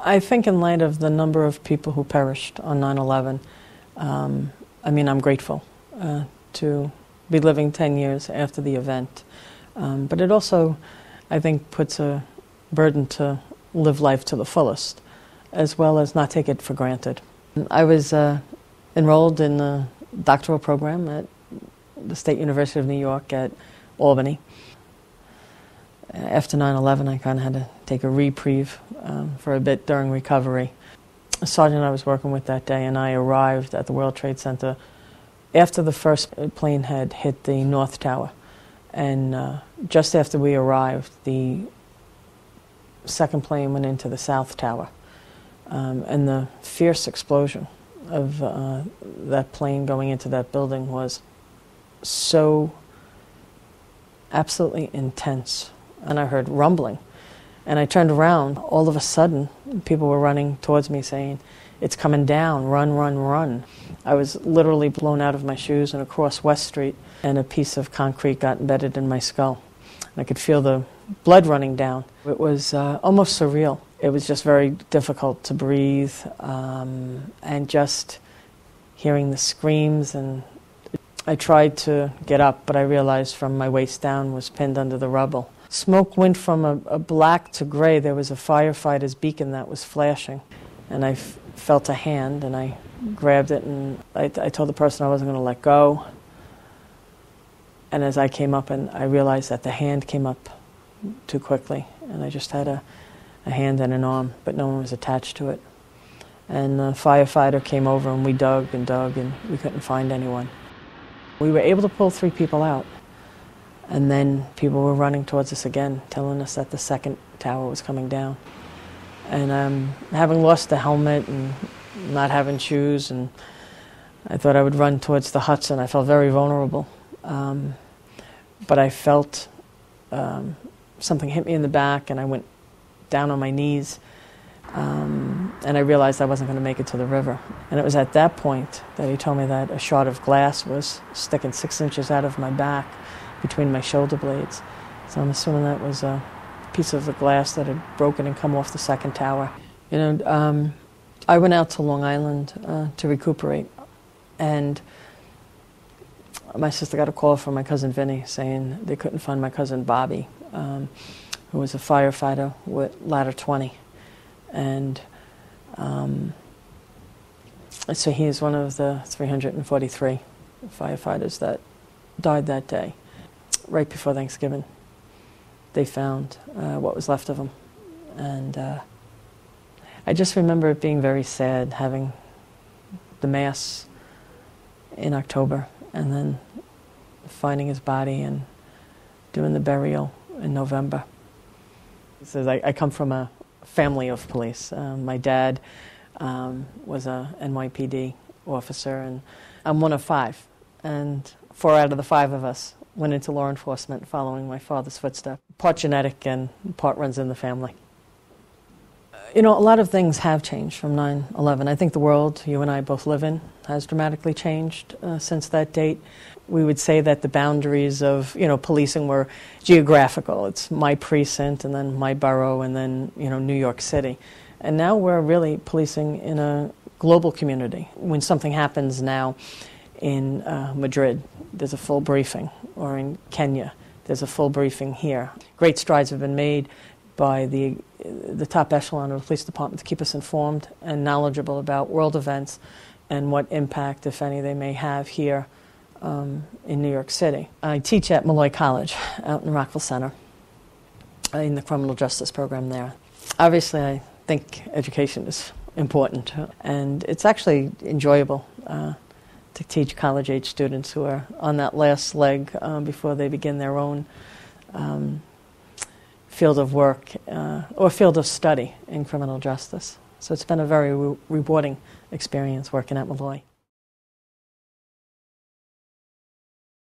I think in light of the number of people who perished on 9/11, I'm grateful to be living 10 years after the event. But it also, I think, puts a burden to live life to the fullest, as well as not take it for granted. I was enrolled in the doctoral program at the State University of New York at Albany. After 9/11, I kind of had to take a reprieve for a bit during recovery. A sergeant I was working with that day and I arrived at the World Trade Center after the first plane had hit the North Tower. And just after we arrived, the second plane went into the South Tower. And the fierce explosion of that plane going into that building was so absolutely intense. And I heard rumbling. And I turned around. All of a sudden, people were running towards me saying, "It's coming down, run, run, run." I was literally blown out of my shoes and across West Street, and a piece of concrete got embedded in my skull. And I could feel the blood running down. It was almost surreal. It was just very difficult to breathe, and just hearing the screams. And I tried to get up, but I realized from my waist down was pinned under the rubble. Smoke went from a black to gray. There was a firefighter's beacon that was flashing, and I felt a hand, and I grabbed it, and I told the person I wasn't going to let go. And as I came up, and I realized that the hand came up too quickly, and I just had a hand and an arm, but no one was attached to it. And the firefighter came over, and we dug, and we couldn't find anyone. We were able to pull 3 people out. And then people were running towards us again, telling us that the second tower was coming down. And having lost the helmet and not having shoes, and I thought I would run towards the huts, and I felt very vulnerable. But I felt something hit me in the back, and I went down on my knees, and I realized I wasn't going to make it to the river. And it was at that point that he told me that a shard of glass was sticking 6 inches out of my back, between my shoulder blades. So I'm assuming that was a piece of the glass that had broken and come off the second tower. I went out to Long Island to recuperate, and my sister got a call from my cousin Vinny saying they couldn't find my cousin Bobby, who was a firefighter with Ladder 20. And so he is one of the 343 firefighters that died that day. Right before Thanksgiving, they found what was left of him. And I just remember it being very sad, having the Mass in October, and then finding his body and doing the burial in November. So I come from a family of police. My dad was a NYPD officer, and I'm one of 5. And 4 out of the 5 of us went into law enforcement following my father's footsteps. Part genetic and part runs in the family. A lot of things have changed from 9/11. I think the world you and I both live in has dramatically changed since that date. We would say that the boundaries of, policing were geographical. It's my precinct and then my borough and then, New York City. And now we're really policing in a global community. When something happens now in Madrid, there's a full briefing, or in Kenya, there's a full briefing here. Great strides have been made by the top echelon of the police department to keep us informed and knowledgeable about world events and what impact, if any, they may have here in New York City. I teach at Molloy College out in Rockville Center in the criminal justice program there. Obviously, I think education is important, and it's actually enjoyable to teach college-age students who are on that last leg before they begin their own field of work or field of study in criminal justice. So it's been a very rewarding experience working at Molloy.